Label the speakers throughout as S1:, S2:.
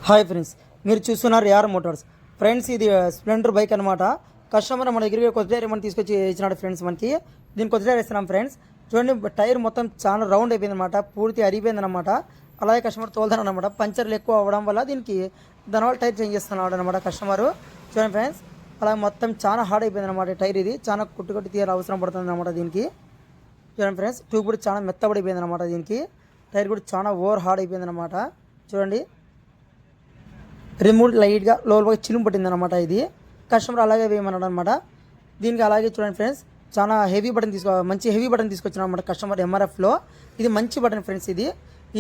S1: Hi friends, మీరు చూస్తున్నారు యార్ మోటార్స్. ఫ్రెండ్స్, ఇది స్ప్లెండర్ బైక్ అనమాట. కస్టమర్ మన దగ్గరికి కొత్త టైర్ మనం తీసుకొచ్చి ఇచ్చినాడు ఫ్రెండ్స్. మనకి దీన్ని కొత్త టైర్ ఇస్తున్నాం ఫ్రెండ్స్. చూడండి, టైర్ మొత్తం చాలా రౌండ్ అయిపోయింది అనమాట, పూర్తి అరిగిపోయింది అనమాట. అలాగే కస్టమర్ తోలుతాను అనమాట. పంచర్లు ఎక్కువ అవ్వడం వల్ల దీనికి దానివల్ల టైర్ చేంజ్ చేస్తున్నాడు అనమాట కస్టమరు. చూడండి ఫ్రెండ్స్, అలాగే మొత్తం చాలా హార్డ్ అయిపోయింది అనమాట టైర్. ఇది చాలా కొట్టి తీయాలి అవసరం పడుతుంది అనమాట దీనికి. చూడండి ఫ్రెండ్స్, ట్యూబ్ కూడా చాలా మెత్తబడిపోయింది అనమాట దీనికి. టైర్ కూడా చాలా ఓవర్ హార్డ్ అయిపోయింది అనమాట. చూడండి, రిమోట్ లైట్గా లోపల చిలుము పట్టింది అనమాట. ఇది కస్టమర్ అలాగే వేయమన్నాడు అనమాట దీనికి. అలాగే చూడండి ఫ్రెండ్స్, చాలా హెవీ బటన్ మంచి హెవీ బటన్ తీసుకొచ్చిన అనమాట కస్టమర్ ఎంఆర్ఎఫ్లో. ఇది మంచి బటన్ ఫ్రెండ్స్.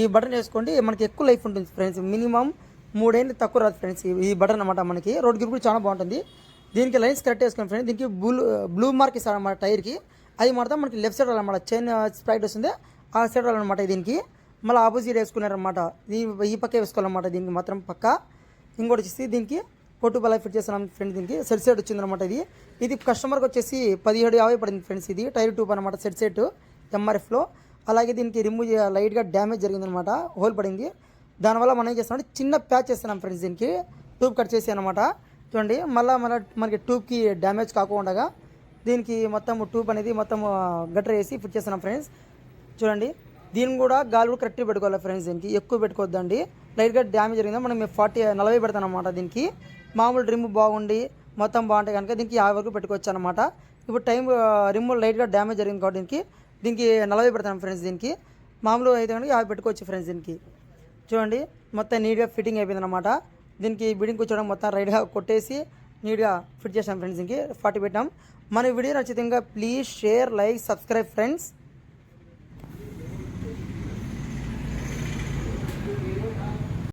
S1: ఈ బటన్ వేసుకోండి, మనకి ఎక్కువ లైఫ్ ఉంటుంది ఫ్రెండ్స్. మినిమం 3 ఏళ్ళు తక్కువ రాదు ఫ్రెండ్స్ ఈ బటన్ అనమాట. మనకి రోడ్ గ్రిప్ కూడా చాలా బాగుంటుంది. దీనికి లైన్స్ కరెక్ట్ వేసుకోండి ఫ్రెండ్స్. దీనికి బ్లూ మార్క్ ఇస్తాడు అనమాట టైర్కి. అది మాత్రం మనకి లెఫ్ట్ సైడ్ అనమాట, చైన్ స్ప్రైట్ వస్తుంది ఆ సైడ్ అనమాట. దీనికి మళ్ళీ ఆపోజిట్ వేసుకున్నారనమాట. ఈ పక్కే వేసుకోవాలన్నమాట దీనికి మాత్రం పక్క. ఇంకోటి వచ్చేసి దీనికి పొట్టు బల ఫిట్ చేస్తున్నాం ఫ్రెండ్స్. దీనికి సెట్ సెట్ వచ్చిందనమాట. ఇది కస్టమర్కి వచ్చేసి 1750 పడింది ఫ్రెండ్స్. ఇది టైర్ ట్యూబ్ అనమాట, సెట్ ఎంఆర్ఎఫ్లో. అలాగే దీనికి రిమూవ్ లైట్గా డ్యామేజ్ జరిగిందనమాట, హోల్ పడింది. దానివల్ల మనం ఏం చేస్తామంటే చిన్న ప్యాచ్ చేస్తున్నాం ఫ్రెండ్స్. దీనికి ట్యూబ్ కట్ చేసి అనమాట. చూడండి, మళ్ళీ మనకి ట్యూబ్కి డ్యామేజ్ కాకుండా దీనికి మొత్తం ట్యూబ్ అనేది మొత్తం గట్టర్ వేసి ఫిట్ చేస్తున్నాం ఫ్రెండ్స్. చూడండి, దీన్ని కూడా గాలి కూడా కరెక్ట్గా పెట్టుకోవాలి ఫ్రెండ్స్. దీనికి ఎక్కువ పెట్టుకోవద్దండి, లైట్గా డ్యామేజ్ జరిగిందా మనం 40 పెడతాం అనమాట. దీనికి మామూలు రిమ్ బాగుండి మొత్తం బాగుంటే కనుక దీనికి 50 వరకు పెట్టుకోవచ్చు అనమాట. ఇప్పుడు రిమ్ లైట్గా డ్యామేజ్ జరిగింది కాబట్టి దీనికి 40 పెడతాం ఫ్రెండ్స్. దీనికి మామూలు అయితే కనుక 50 పెట్టుకోవచ్చు ఫ్రెండ్స్. దీనికి చూడండి, మొత్తం నీట్గా ఫిట్టింగ్ అయిపోయింది అనమాట. దీనికి బిడింగ్ కూర్చోవడం మొత్తం రైట్గా కొట్టేసి నీట్గా ఫిట్ చేసాం ఫ్రెండ్స్. దీనికి 40 పెట్టాం. మన వీడియో నచ్చితే please share, like, subscribe friends.